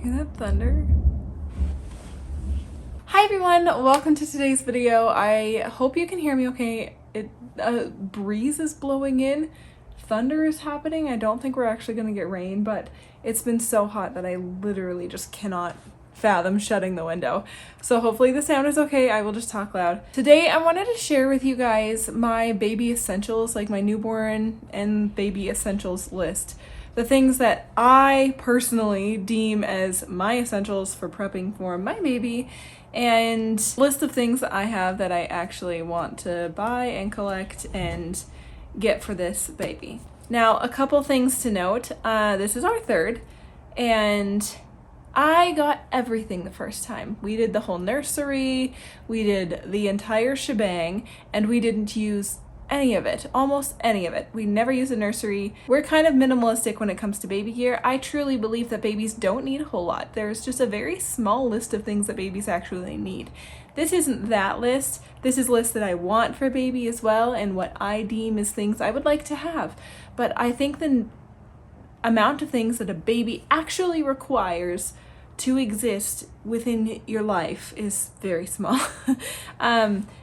Hear that thunder? Hi everyone, welcome to today's video. I hope you can hear me okay. A breeze is blowing in, thunder is happening. I don't think we're actually gonna get rain, but it's been so hot that I literally just cannot fathom shutting the window. So hopefully the sound is okay. I will just talk loud. Today I wanted to share with you guys my baby essentials, like my newborn and baby essentials list. The things that I personally deem as my essentials for prepping for my baby, and list of things that I have that I actually want to buy and collect and get for this baby. Now, a couple things to note. This is our third, and I got everything the first time. We did the whole nursery, we did the entire shebang, and we didn't use any of it, almost any of it. We never use a nursery. We're kind of minimalistic when it comes to baby gear. I truly believe that babies don't need a whole lot. There's just a very small list of things that babies actually need. This isn't that list. This is a list that I want for baby as well, and what I deem as things I would like to have. But I think the amount of things that a baby actually requires to exist within your life is very small.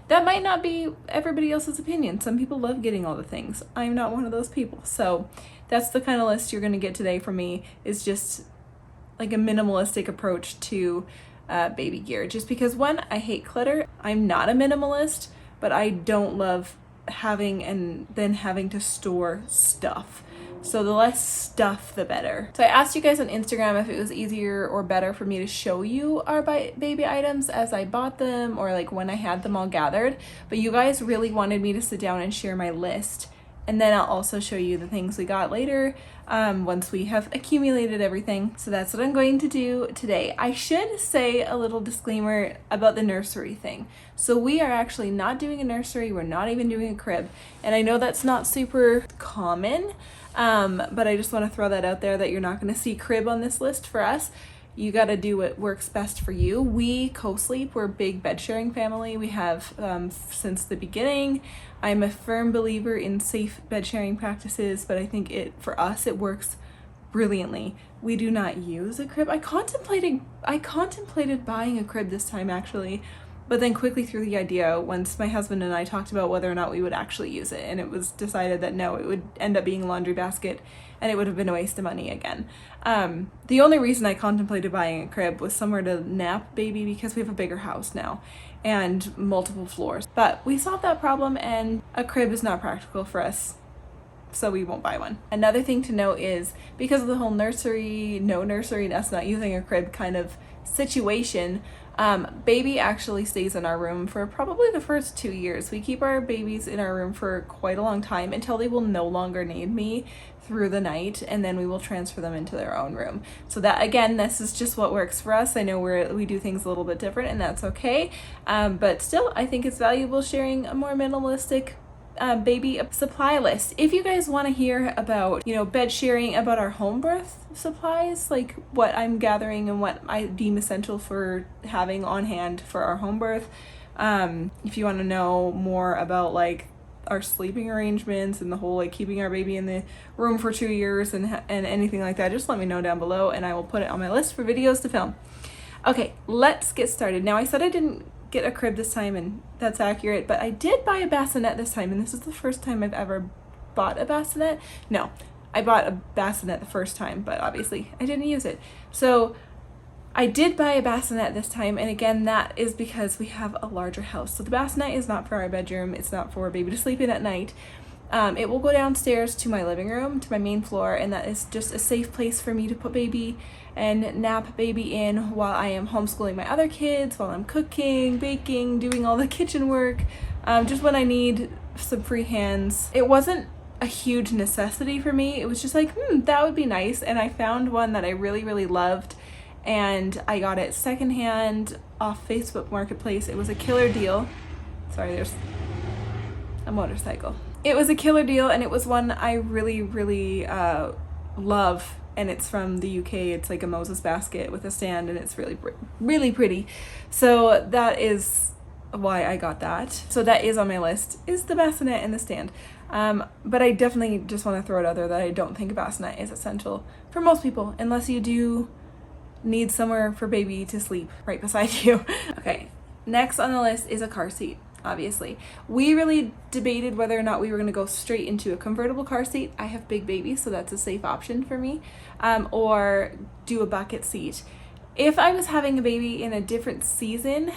That might not be everybody else's opinion. Some people love getting all the things. I'm not one of those people. So that's the kind of list you're gonna get today from me, is just like a minimalistic approach to baby gear. Just because, one, I hate clutter. I'm not a minimalist, but I don't love having and then having to store stuff. So the less stuff, the better. So I asked you guys on Instagram if it was easier or better for me to show you our baby items as I bought them, or like when I had them all gathered. But you guys really wanted me to sit down and share my list. And then I'll also show you the things we got later once we have accumulated everything. So that's what I'm going to do today. I should say a little disclaimer about the nursery thing. So we are actually not doing a nursery. We're not even doing a crib. And I know that's not super common, but I just want to throw that out there that you're not going to see crib on this list for us. You got to do what works best for you. We co-sleep. We're a big bed sharing family. We have since the beginning. I'm a firm believer in safe bed sharing practices, but I think for us it works brilliantly. We do not use a crib. I contemplated buying a crib this time actually, but then quickly threw the idea once my husband and I talked about whether or not we would actually use it, and it was decided that no, it would end up being a laundry basket and it would have been a waste of money again. The only reason I contemplated buying a crib was somewhere to nap baby, because we have a bigger house now and multiple floors. But we solved that problem, and a crib is not practical for us, so we won't buy one. Another thing to note is, because of the whole nursery, no nursery, us not using a crib kind of situation, baby actually stays in our room for probably the first 2 years. We keep our babies in our room for quite a long time, until they will no longer need me through the night, and then we will transfer them into their own room. So that, again, this is just what works for us. I know we do things a little bit different, and that's okay, but still I think it's valuable sharing a more minimalistic baby supply list. If you guys want to hear about, bed sharing, about our home birth supplies, like what I'm gathering and what I deem essential for having on hand for our home birth, if you want to know more about like our sleeping arrangements and the whole like keeping our baby in the room for 2 years and anything like that, just let me know down below and I will put it on my list for videos to film. Okay, let's get started. Now, I said I didn't get a crib this time, and that's accurate, but I did buy a bassinet this time, and this is the first time I've ever bought a bassinet. No, I bought a bassinet the first time, but obviously I didn't use it. So I did buy a bassinet this time, and again, that is because we have a larger house. So the bassinet is not for our bedroom. It's not for a baby to sleep in at night. It will go downstairs to my living room, to my main floor, and that is just a safe place for me to put baby and nap baby in while I am homeschooling my other kids, while I'm cooking, baking, doing all the kitchen work, just when I need some free hands. It wasn't a huge necessity for me. It was just like, that would be nice, and I found one that I really, really loved, and I got it secondhand off Facebook Marketplace. It was a killer deal. Sorry, there's a motorcycle. It was a killer deal, and it was one I really, really love, and it's from the UK. It's like a Moses basket with a stand, and it's really, really pretty. So that is why I got that. So that is on my list, is the bassinet and the stand. But I definitely just want to throw it out there that I don't think a bassinet is essential for most people, unless you do need somewhere for baby to sleep right beside you. Okay, next on the list is a car seat. Obviously, we really debated whether or not we were going to go straight into a convertible car seat. I have big babies, so that's a safe option for me, or do a bucket seat. If I was having a baby in a different season,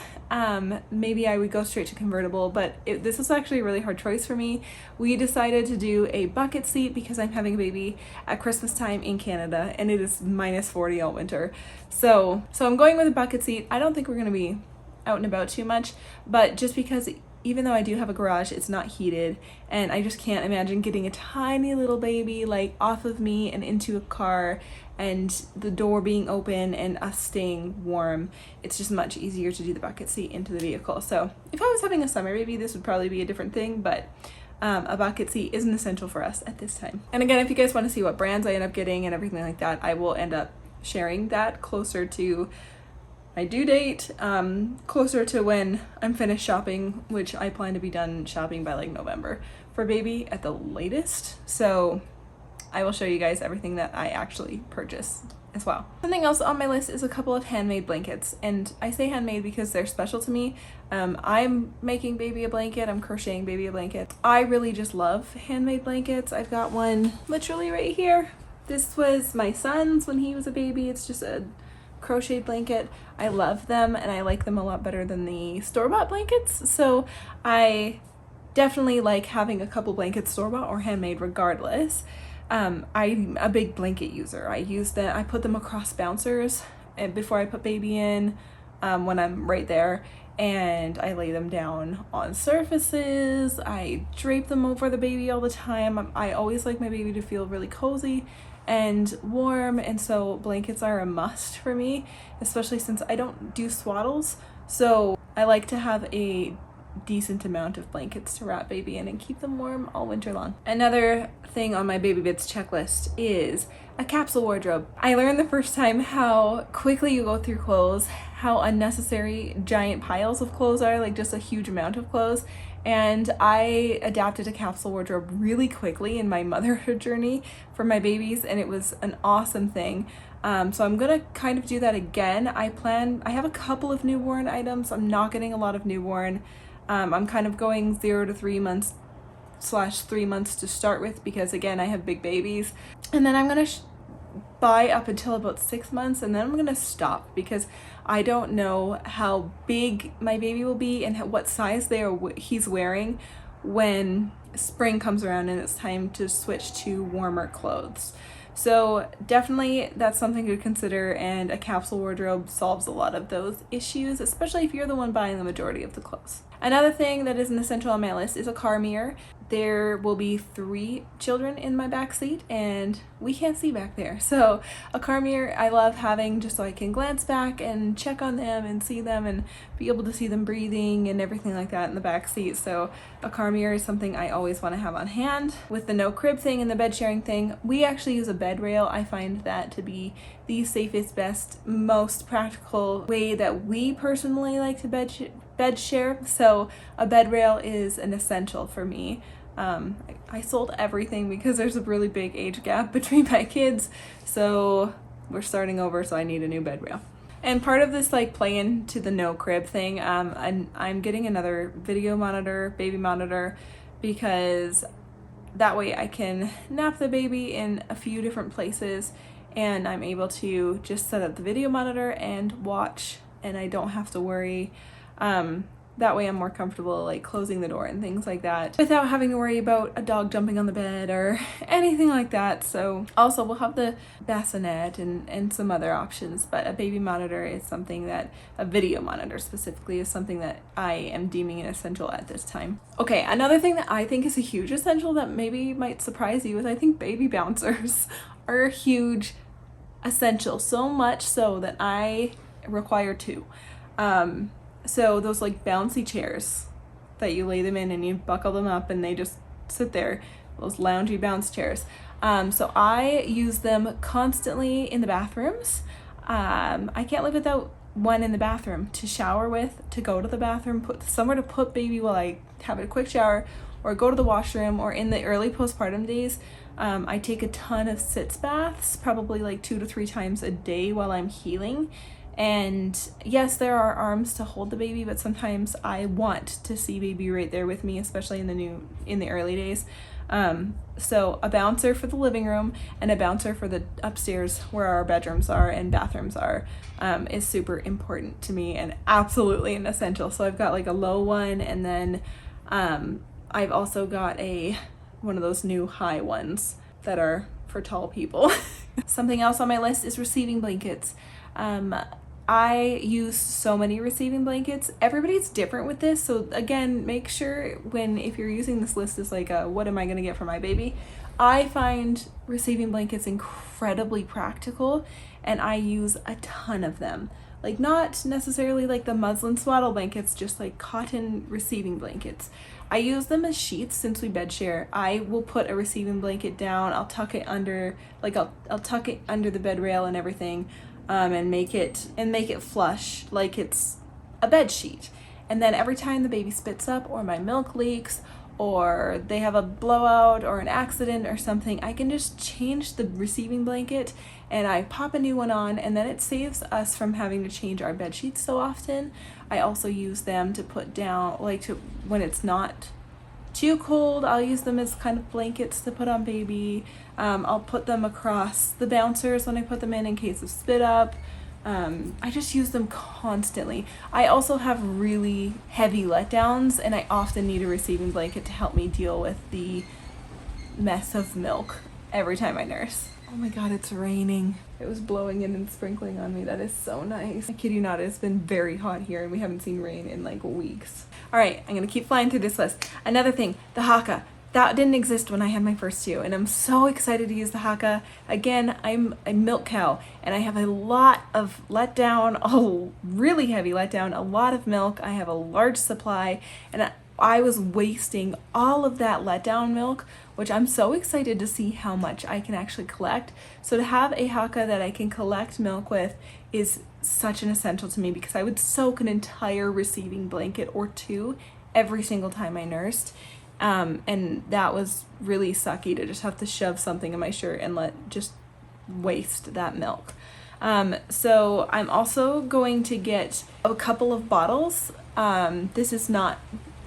maybe I would go straight to convertible, but this was actually a really hard choice for me. We decided to do a bucket seat because I'm having a baby at Christmas time in Canada, and it is -40 all winter. So I'm going with a bucket seat. I don't think we're going to be out and about too much, but just because even though I do have a garage, it's not heated, and I just can't imagine getting a tiny little baby like off of me and into a car and the door being open and us staying warm. It's just much easier to do the bucket seat into the vehicle. So if I was having a summer baby, this would probably be a different thing, but a bucket seat isn't essential for us at this time. And again, if you guys want to see what brands I end up getting and everything like that, I will end up sharing that closer to my due date, closer to when I'm finished shopping, which I plan to be done shopping by like November for baby at the latest. So I will show you guys everything that I actually purchased as well. Something else on my list is a couple of handmade blankets, and I say handmade because they're special to me. I'm making baby a blanket, I'm crocheting baby a blanket. I really just love handmade blankets. I've got one literally right here. This was my son's when he was a baby. It's just a crocheted blanket. I love them, and I like them a lot better than the store-bought blankets, so I definitely like having a couple blankets store-bought or handmade regardless. I'm a big blanket user. I put them across bouncers before I put baby in, when I'm right there, and I lay them down on surfaces. I drape them over the baby all the time. I always like my baby to feel really cozy and warm, and so blankets are a must for me, especially since I don't do swaddles, so I like to have a decent amount of blankets to wrap baby in and keep them warm all winter long. Another thing on my Baby Bits checklist is a capsule wardrobe. I learned the first time how quickly you go through clothes, how unnecessary giant piles of clothes are, like just a huge amount of clothes, and I adapted a capsule wardrobe really quickly in my motherhood journey for my babies, and it was an awesome thing. So I'm gonna kind of do that again. I have a couple of newborn items. I'm not getting a lot of newborn. I'm kind of going 0 to 3 months / 3 months to start with because again, I have big babies, and then I'm gonna buy up until about 6 months, and then I'm gonna stop because I don't know how big my baby will be and what size he's wearing when spring comes around and it's time to switch to warmer clothes. So definitely that's something to consider, and a capsule wardrobe solves a lot of those issues, especially if you're the one buying the majority of the clothes. Another thing that is an essential on my list is a car mirror. There will be 3 children in my back seat, and we can't see back there. So a car mirror I love having just so I can glance back and check on them and see them and be able to see them breathing and everything like that in the back seat. So a car mirror is something I always want to have on hand. With the no crib thing and the bed sharing thing, we actually use a bed rail. I find that to be the safest, best, most practical way that we personally like to bed share. So a bed rail is an essential for me. I sold everything because there's a really big age gap between my kids, so we're starting over, so I need a new bed rail. And part of this like play into the no crib thing, I'm getting another video monitor, baby monitor, because that way I can nap the baby in a few different places, and I'm able to just set up the video monitor and watch, and I don't have to worry. That way I'm more comfortable like closing the door and things like that without having to worry about a dog jumping on the bed or anything like that. So also we'll have the bassinet and some other options, but a baby monitor is something that, a video monitor specifically, is something that I am deeming an essential at this time. Okay, another thing that I think is a huge essential that maybe might surprise you is I think baby bouncers are a huge essential, so much so that I require 2. So those like bouncy chairs that you lay them in and you buckle them up and they just sit there, those loungy bounce chairs. So I use them constantly in the bathrooms. I can't live without one in the bathroom to shower with, to go to the bathroom, put somewhere to put baby while I have a quick shower, or go to the washroom, or in the early postpartum days, I take a ton of sitz baths, probably like 2 to 3 times a day while I'm healing. And yes, there are arms to hold the baby, but sometimes I want to see baby right there with me, especially in the early days. So a bouncer for the living room and a bouncer for the upstairs where our bedrooms are and bathrooms are is super important to me and absolutely an essential. So I've got like a low one, and then I've also got one of those new high ones that are for tall people. Something else on my list is receiving blankets. I use so many receiving blankets. Everybody's different with this, so again, make sure if you're using this list as like what am I gonna get for my baby? I find receiving blankets incredibly practical, and I use a ton of them. Like, not necessarily like the muslin swaddle blankets, just like cotton receiving blankets. I use them as sheets since we bed share. I will put a receiving blanket down, I'll tuck it under, like I'll tuck it under the bed rail and everything. And make it flush like it's a bed sheet. And then every time the baby spits up or my milk leaks or they have a blowout or an accident or something, I can just change the receiving blanket and I pop a new one on, and then it saves us from having to change our bed sheets so often. I also use them to put down, when it's not too cold, I'll use them as kind of blankets to put on baby. I'll put them across the bouncers when I put them in case of spit up. I just use them constantly. I also have really heavy letdowns, and I often need a receiving blanket to help me deal with the mess of milk every time I nurse. Oh my god, it's raining. It was blowing in and sprinkling on me. That is so nice. I kid you not, it's been very hot here and we haven't seen rain in like weeks. All right, I'm gonna keep flying through this list. Another thing, the Haakaa. That didn't exist when I had my first two, and I'm so excited to use the Haakaa. Again, I'm a milk cow, and I have a lot of letdown, a really heavy letdown, a lot of milk. I have a large supply, and I was wasting all of that letdown milk, which I'm so excited to see how much I can actually collect. So to have a Haakaa that I can collect milk with is such an essential to me, because I would soak an entire receiving blanket or two every single time I nursed. And that was really sucky to just have to shove something in my shirt and just waste that milk. So I'm also going to get a couple of bottles. This is not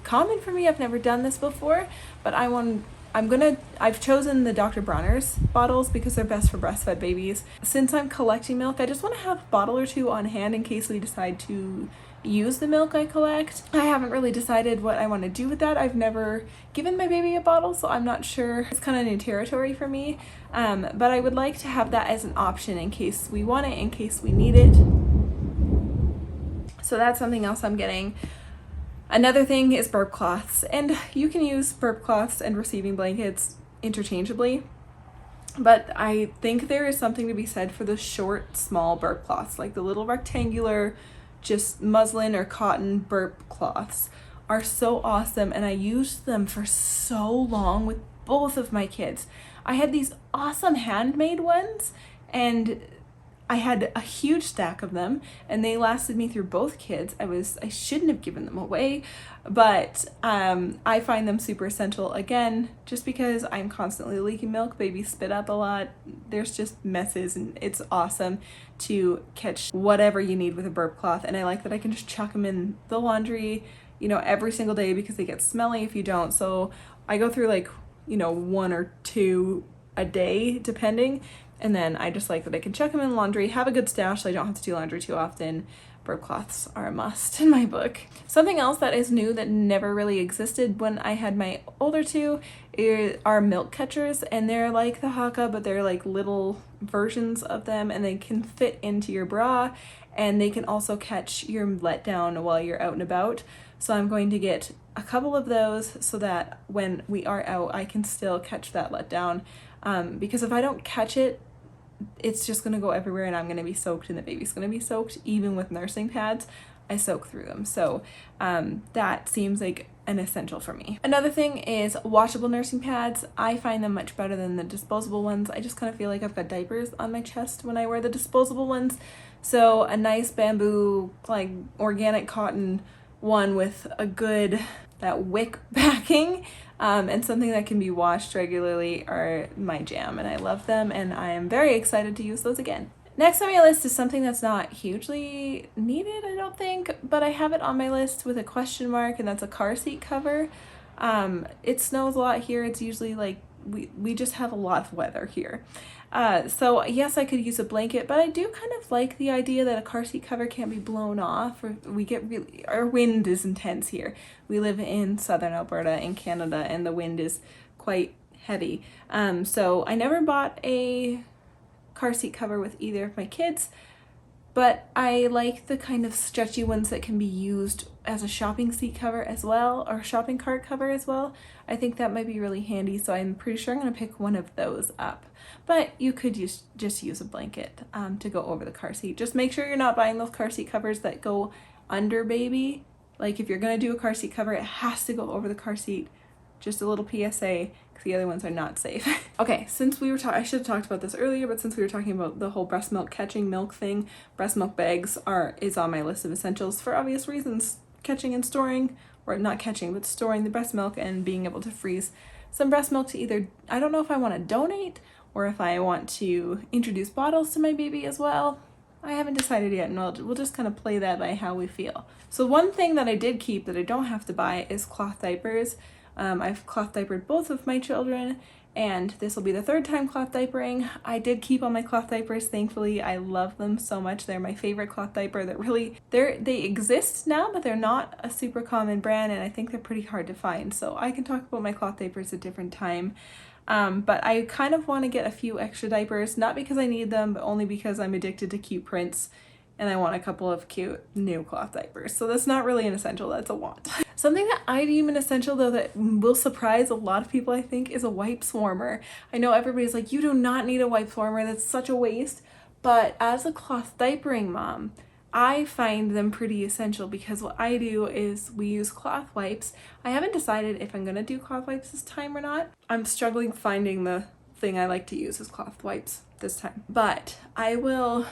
common for me. I've never done this before, but I've chosen the Dr. Bronner's bottles because they're best for breastfed babies. Since I'm collecting milk, I just want to have a bottle or two on hand in case we decide to use the milk I collect. I haven't really decided what I want to do with that. I've never given my baby a bottle, so I'm not sure. It's kind of new territory for me, but I would like to have that as an option in case we want it, in case we need it. So that's something else I'm getting. Another thing is burp cloths, and you can use burp cloths and receiving blankets interchangeably, but I think there is something to be said for the short, small burp cloths, like the little rectangular, just muslin or cotton burp cloths are so awesome, and I used them for so long with both of my kids. I had these awesome handmade ones, and I had a huge stack of them, and they lasted me through both kids. I shouldn't have given them away, but I find them super essential, again, just because I'm constantly leaking milk, babies spit up a lot, there's just messes, and it's awesome to catch whatever you need with a burp cloth. And I like that I can just chuck them in the laundry, every single day, because they get smelly if you don't. So I go through like, 1 or 2 a day, depending. And then I just like that I can chuck them in the laundry, have a good stash so I don't have to do laundry too often. Burp cloths are a must in my book. Something else that is new that never really existed when I had my older two are milk catchers, and they're like the Haakaa, but they're like little versions of them, and they can fit into your bra, and they can also catch your letdown while you're out and about. So I'm going to get a couple of those so that when we are out, I can still catch that letdown. Because if I don't catch it, it's just gonna go everywhere, and I'm gonna be soaked, and the baby's gonna be soaked. Even with nursing pads, I soak through them. So that seems like an essential for me. Another thing is washable nursing pads. I find them much better than the disposable ones. I just kind of feel like I've got diapers on my chest when I wear the disposable ones. So a nice bamboo, like organic cotton one with a good, that wick backing and something that can be washed regularly are my jam, and I love them, and I am very excited to use those again. Next on my list is something that's not hugely needed, I don't think, but I have it on my list with a question mark, and that's a car seat cover. It snows a lot here. It's usually like we just have a lot of weather here. So yes, I could use a blanket, but I do kind of like the idea that a car seat cover can't be blown off, or our wind is intense here. We live in southern Alberta in Canada, and the wind is quite heavy. So I never bought a car seat cover with either of my kids, but I like the kind of stretchy ones that can be used as a shopping seat cover as well, or shopping cart cover as well. I think that might be really handy, so I'm pretty sure I'm going to pick one of those up. But you could just use a blanket to go over the car seat. Just make sure you're not buying those car seat covers that go under baby. Like if you're going to do a car seat cover, it has to go over the car seat. Just a little PSA, because the other ones are not safe. Okay, since we were I should have talked about this earlier, but since we were talking about the whole breast milk catching milk thing, breast milk bags is on my list of essentials for obvious reasons. Catching and storing, or not catching, but storing the breast milk and being able to freeze some breast milk to either, I don't know if I want to donate or if I want to introduce bottles to my baby as well. I haven't decided yet, and we'll just kind of play that by how we feel. So one thing that I did keep that I don't have to buy is cloth diapers. I've cloth diapered both of my children, and this will be the third time cloth diapering. I did keep all my cloth diapers, thankfully. I love them so much. They're my favorite cloth diaper. That really, they exist now, but they're not a super common brand, and I think they're pretty hard to find. So I can talk about my cloth diapers a different time. But I kind of want to get a few extra diapers, not because I need them, but only because I'm addicted to cute prints, and I want a couple of cute new cloth diapers. So that's not really an essential, that's a want. Something that I deem an essential, though, that will surprise a lot of people, I think, is a wipes warmer. I know everybody's like, you do not need a wipes warmer, that's such a waste. But as a cloth diapering mom, I find them pretty essential, because what I do is we use cloth wipes. I haven't decided if I'm gonna do cloth wipes this time or not. I'm struggling finding the thing I like to use as cloth wipes this time. But I will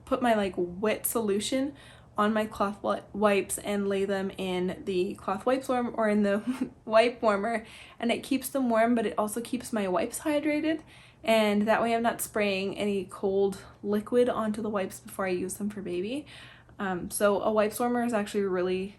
put my like wet solution on my cloth wipes and lay them in the cloth wipes warmer, or in the wipe warmer, and it keeps them warm, but it also keeps my wipes hydrated, and that way I'm not spraying any cold liquid onto the wipes before I use them for baby. So a wipes warmer is actually a really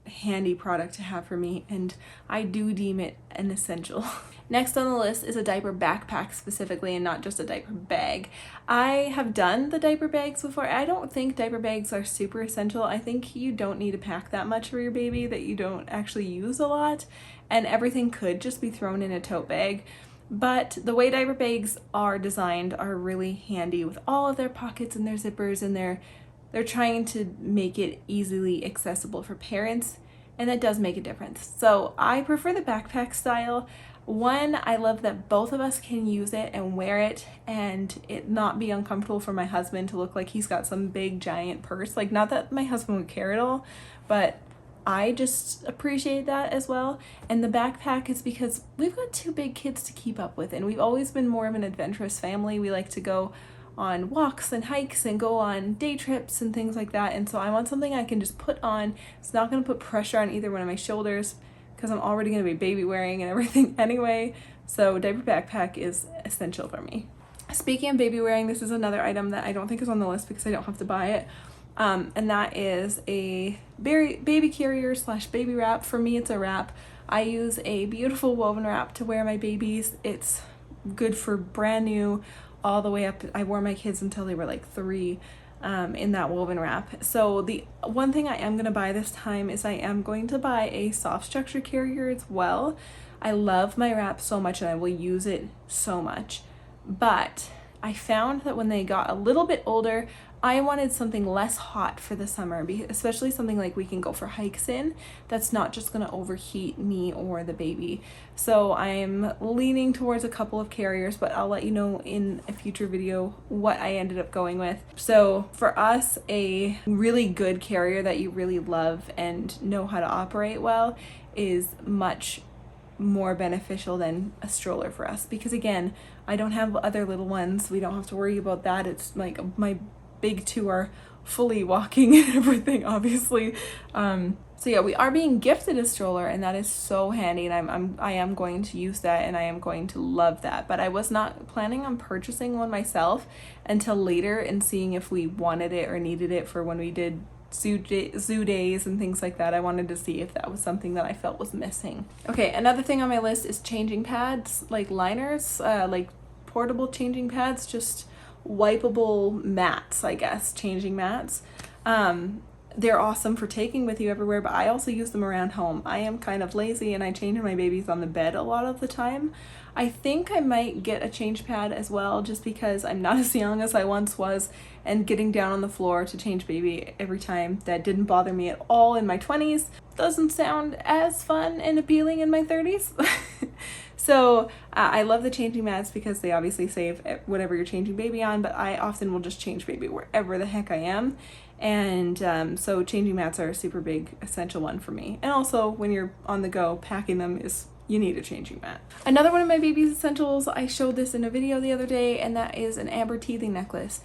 handy product to have for me, and I do deem it an essential. Next on the list is a diaper backpack specifically, and not just a diaper bag. I have done the diaper bags before. I don't think diaper bags are super essential. I think you don't need to pack that much for your baby that you don't actually use a lot, and everything could just be thrown in a tote bag. But the way diaper bags are designed are really handy with all of their pockets and their zippers, and they're trying to make it easily accessible for parents, and that does make a difference. So I prefer the backpack style. One, I love that both of us can use it and wear it, and it not be uncomfortable for my husband to look like he's got some big giant purse. Like, not that my husband would care at all, but I just appreciate that as well. And the backpack is because we've got two big kids to keep up with, and we've always been more of an adventurous family. We like to go on walks and hikes and go on day trips and things like that, and so I want something I can just put on. It's not going to put pressure on either one of my shoulders, because I'm already going to be baby wearing and everything anyway. So diaper backpack is essential for me. Speaking of baby wearing, this is another item that I don't think is on the list because I don't have to buy it, and that is a baby carrier / baby wrap. For me, it's a wrap. I use a beautiful woven wrap to wear my babies. It's good for brand new all the way up. I wore my kids until they were like 3 in that woven wrap. So the one thing I am going to buy this time is I am going to buy a soft structure carrier as well. I love my wrap so much, and I will use it so much. But I found that when they got a little bit older, I wanted something less hot for the summer, especially something like we can go for hikes in that's not just going to overheat me or the baby. So I'm leaning towards a couple of carriers, but I'll let you know in a future video what I ended up going with. So for us, a really good carrier that you really love and know how to operate well is much more beneficial than a stroller for us, because again, I don't have other little ones. We don't have to worry about that. It's like my big two are fully walking and everything, obviously. So yeah, we are being gifted a stroller, and that is so handy, and I am going to use that, and I am going to love that. But I was not planning on purchasing one myself until later and seeing if we wanted it or needed it for when we did zoo days and things like that. I wanted to see if that was something that I felt was missing. Okay, another thing on my list is changing pads, like liners, like portable changing pads, just wipeable mats, I guess, changing mats. They're awesome for taking with you everywhere, but I also use them around home. I am kind of lazy and I change my babies on the bed a lot of the time. I think I might get a change pad as well, just because I'm not as young as I once was, and getting down on the floor to change baby every time, that didn't bother me at all in my 20s. Doesn't sound as fun and appealing in my 30s. So I love the changing mats because they obviously save whatever you're changing baby on, but I often will just change baby wherever the heck I am. And so changing mats are a super big essential one for me. And also when you're on the go, packing them you need a changing mat. Another one of my baby's essentials, I showed this in a video the other day, and that is an amber teething necklace.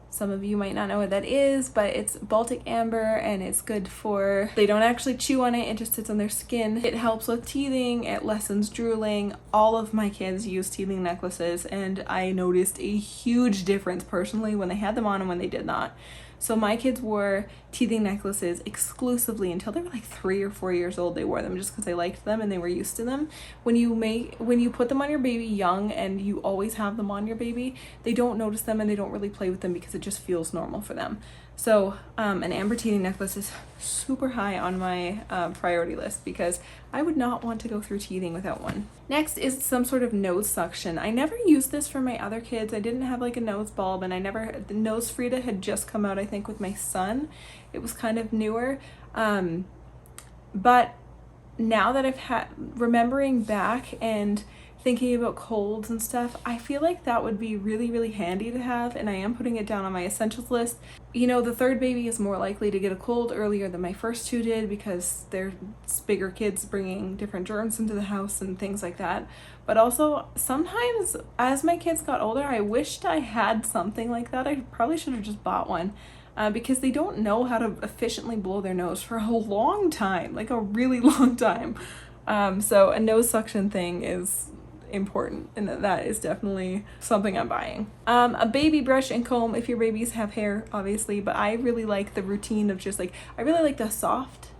Some of you might not know what that is, but it's Baltic amber, and it's good for, they don't actually chew on it, it just sits on their skin. It helps with teething, it lessens drooling. All of my kids use teething necklaces, and I noticed a huge difference personally when they had them on and when they did not. So my kids wore teething necklaces exclusively until they were like 3 or 4 years old. They wore them just because they liked them and they were used to them. When you put them on your baby young and you always have them on your baby, they don't notice them and they don't really play with them because it just feels normal for them. So an amber teething necklace is super high on my priority list because I would not want to go through teething without one. Next is some sort of nose suction. I never used this for my other kids. I didn't have like a nose bulb, and the Nose Frida had just come out, I think, with my son. It was kind of newer. But now that I've remembering back and thinking about colds and stuff, I feel like that would be really, really handy to have, and I am putting it down on my essentials list. You know, the third baby is more likely to get a cold earlier than my first two did because they're bigger kids bringing different germs into the house and things like that. But also, sometimes as my kids got older, I wished I had something like that. I probably should have just bought one. Because they don't know how to efficiently blow their nose for a long time, like a really long time. So a nose suction thing is important, and that is definitely something I'm buying. A baby brush and comb if your babies have hair, obviously, but I really like the routine of just like, I really like the soft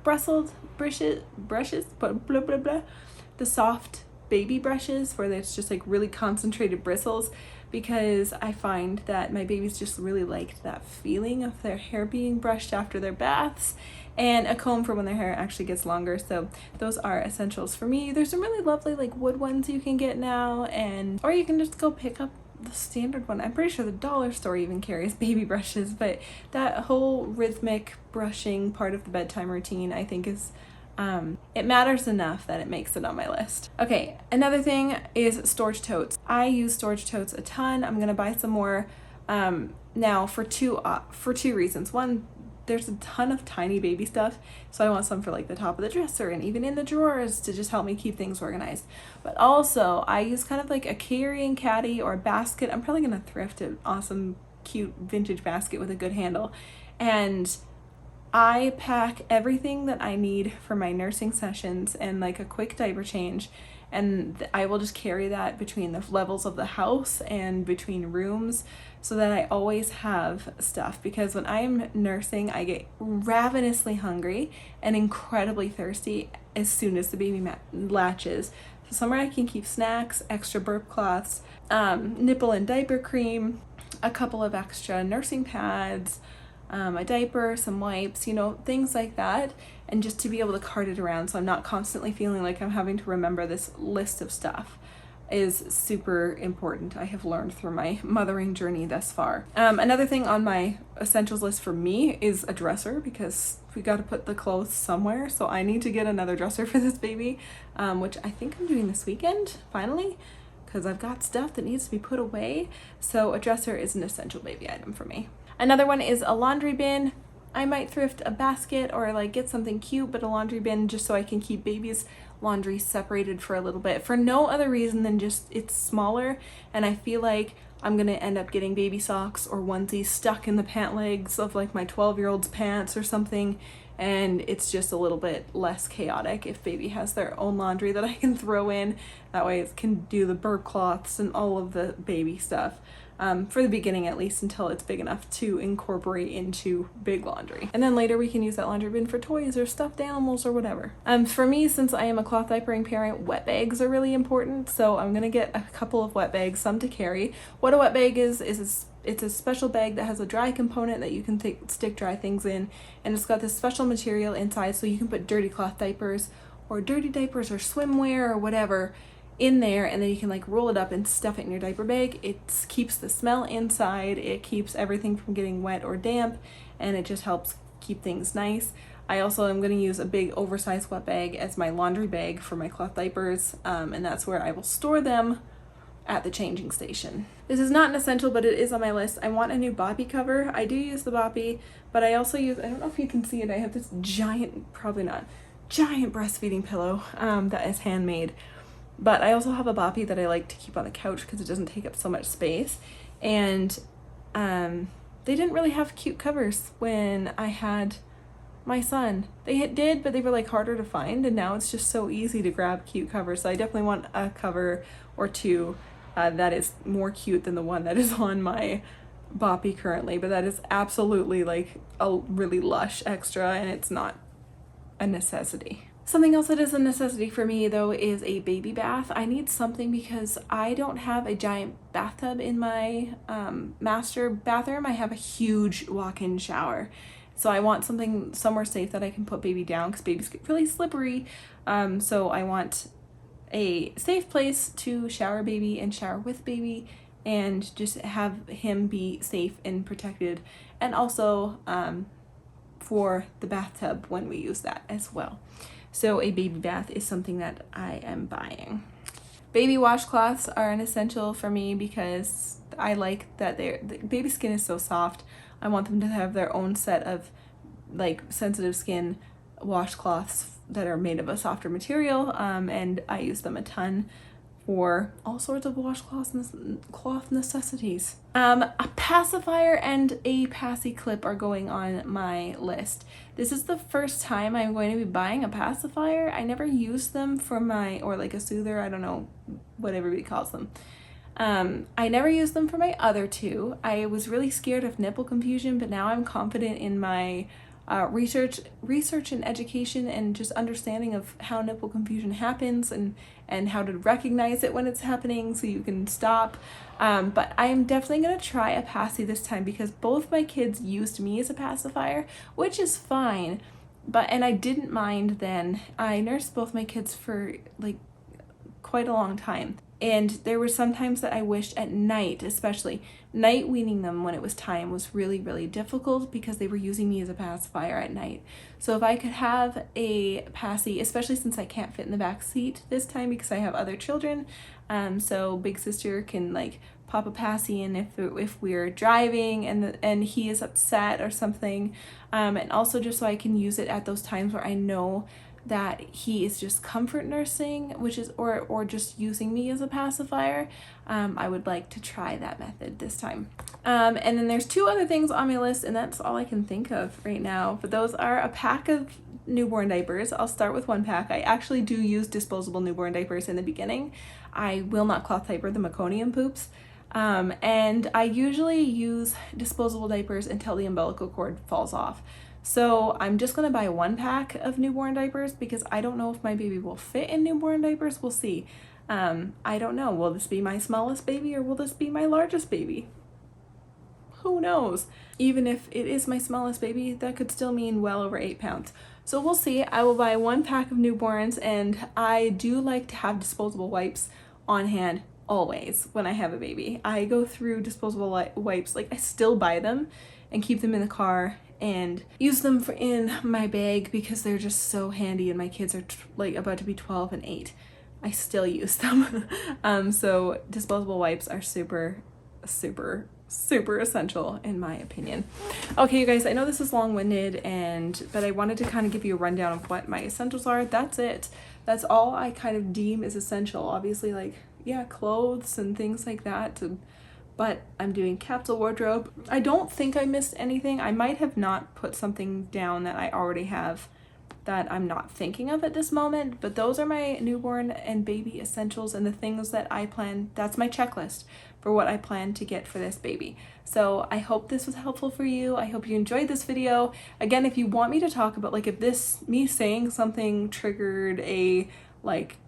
brushes, but blah blah blah, the soft baby brushes where it's just like really concentrated bristles, because I find that my babies just really liked that feeling of their hair being brushed after their baths, and a comb for when their hair actually gets longer. So those are essentials for me. There's some really lovely like wood ones you can get now, or you can just go pick up the standard one. I'm pretty sure the dollar store even carries baby brushes, but that whole rhythmic brushing part of the bedtime routine, I think, is it matters enough that it makes it on my list. Okay, another thing is storage totes. I use storage totes a ton. I'm gonna buy some more now for two reasons. One, there's a ton of tiny baby stuff, so I want some for like the top of the dresser and even in the drawers to just help me keep things organized. But also I use kind of like a carrying caddy or a basket. I'm probably gonna thrift an awesome cute vintage basket with a good handle, and I pack everything that I need for my nursing sessions and like a quick diaper change, and I will just carry that between the levels of the house and between rooms so that I always have stuff, because when I'm nursing I get ravenously hungry and incredibly thirsty as soon as the baby latches. So somewhere I can keep snacks, extra burp cloths, nipple and diaper cream, a couple of extra nursing pads, a diaper, some wipes, you know, things like that, and just to be able to cart it around so I'm not constantly feeling like I'm having to remember this list of stuff is super important. I have learned through my mothering journey thus far. Another thing on my essentials list for me is a dresser, because we got to put the clothes somewhere, so I need to get another dresser for this baby, which I think I'm doing this weekend finally, because I've got stuff that needs to be put away. So a dresser is an essential baby item for me. Another one is a laundry bin. I might thrift a basket or like get something cute, but a laundry bin just so I can keep baby's laundry separated for a little bit for no other reason than just it's smaller, and I feel like I'm gonna end up getting baby socks or onesies stuck in the pant legs of like my 12-year-old's pants or something, and it's just a little bit less chaotic if baby has their own laundry that I can throw in. That way it can do the burp cloths and all of the baby stuff. For the beginning at least, until it's big enough to incorporate into big laundry. And then later we can use that laundry bin for toys or stuffed animals or whatever. For me, since I am a cloth diapering parent, wet bags are really important. So I'm gonna get a couple of wet bags, some to carry. What a wet bag is it's a special bag that has a dry component that you can stick dry things in, and it's got this special material inside so you can put dirty cloth diapers or swimwear or whatever in there, and then you can like roll it up and stuff it in your diaper bag. It keeps the smell inside, it keeps everything from getting wet or damp, and it just helps keep things nice. I also am going to use a big oversized wet bag as my laundry bag for my cloth diapers, and that's where I will store them at the changing station. This is not an essential, but it is on my list. I want a new boppy cover. I do use the boppy, but I also use, I don't know if you can see it, I have this giant, probably not, giant breastfeeding pillow that is handmade. But I also have a boppy that I like to keep on the couch because it doesn't take up so much space. And they didn't really have cute covers when I had my son. They did, but they were like harder to find, and now it's just so easy to grab cute covers. So I definitely want a cover or two that is more cute than the one that is on my boppy currently, but that is absolutely like a really lush extra, and it's not a necessity. Something else that is a necessity for me though is a baby bath. I need something because I don't have a giant bathtub in my master bathroom. I have a huge walk-in shower. So I want something somewhere safe that I can put baby down because babies get really slippery. So I want a safe place to shower baby and shower with baby and just have him be safe and protected. And also for the bathtub when we use that as well. So a baby bath is something that I am buying. Baby washcloths are an essential for me because I like that the baby skin is so soft. I want them to have their own set of like sensitive skin washcloths that are made of a softer material, and I use them a ton for all sorts of washcloths cloth necessities. A pacifier and a passy clip are going on my list. This is the first time I'm going to be buying a pacifier. I never used them for my, or like a soother, I don't know what everybody calls them. I never used them for my other two. I was really scared of nipple confusion, but now I'm confident in my research and education and just understanding of how nipple confusion happens and how to recognize it when it's happening so you can stop. But I'm definitely going to try a passy this time because both my kids used me as a pacifier, which is fine. And I didn't mind then. I nursed both my kids for like quite a long time. And there were some times that I wished at night, especially night weaning them when it was time was really, really difficult because they were using me as a pacifier at night. So if I could have a passy, especially since I can't fit in the back seat this time because I have other children, so big sister can like pop a passy in if we're driving and he is upset or something, and also just so I can use it at those times where I know that he is just comfort nursing, which is or just using me as a pacifier. I would like to try that method this time. And then there's two other things on my list, and that's all I can think of right now, but those are a pack of newborn diapers. I'll start with one pack. I actually do use disposable newborn diapers in the beginning. I will not cloth diaper the meconium poops. And I usually use disposable diapers until the umbilical cord falls off. So I'm just going to buy one pack of newborn diapers because I don't know if my baby will fit in newborn diapers. We'll see. I don't know. Will this be my smallest baby or will this be my largest baby? Who knows? Even if it is my smallest baby, that could still mean well over 8 pounds. So we'll see. I will buy one pack of newborns, and I do like to have disposable wipes on hand always when I have a baby. I go through disposable wipes, like I still buy them and keep them in the car and use them in my bag because they're just so handy, and my kids are like about to be 12 and 8. I still use them. So disposable wipes are super, super, super essential in my opinion. Okay, you guys, I know this is long-winded but I wanted to kind of give you a rundown of what my essentials are. That's it. That's all I kind of deem is essential. Obviously, like, yeah, clothes and things like that, but I'm doing capsule wardrobe. I don't think I missed anything. I might have not put something down that I already have that I'm not thinking of at this moment, but those are my newborn and baby essentials and the things that I plan. That's my checklist for what I plan to get for this baby. So I hope this was helpful for you. I hope you enjoyed this video. Again, if you want me to talk about, like, if me saying something triggered a like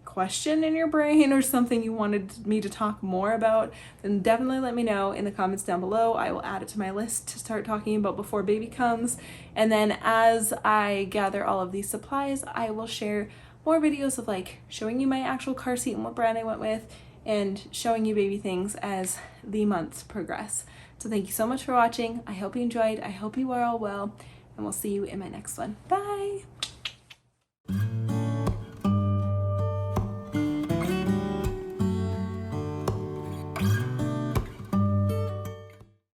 question in your brain or something you wanted me to talk more about, then definitely let me know in the comments down below. I will add it to my list to start talking about before baby comes. And then as I gather all of these supplies, I will share more videos of like showing you my actual car seat and what brand I went with, and showing you baby things as the months progress. So thank you so much for watching. I hope you enjoyed. I hope you are all well, and we'll see you in my next one. Bye!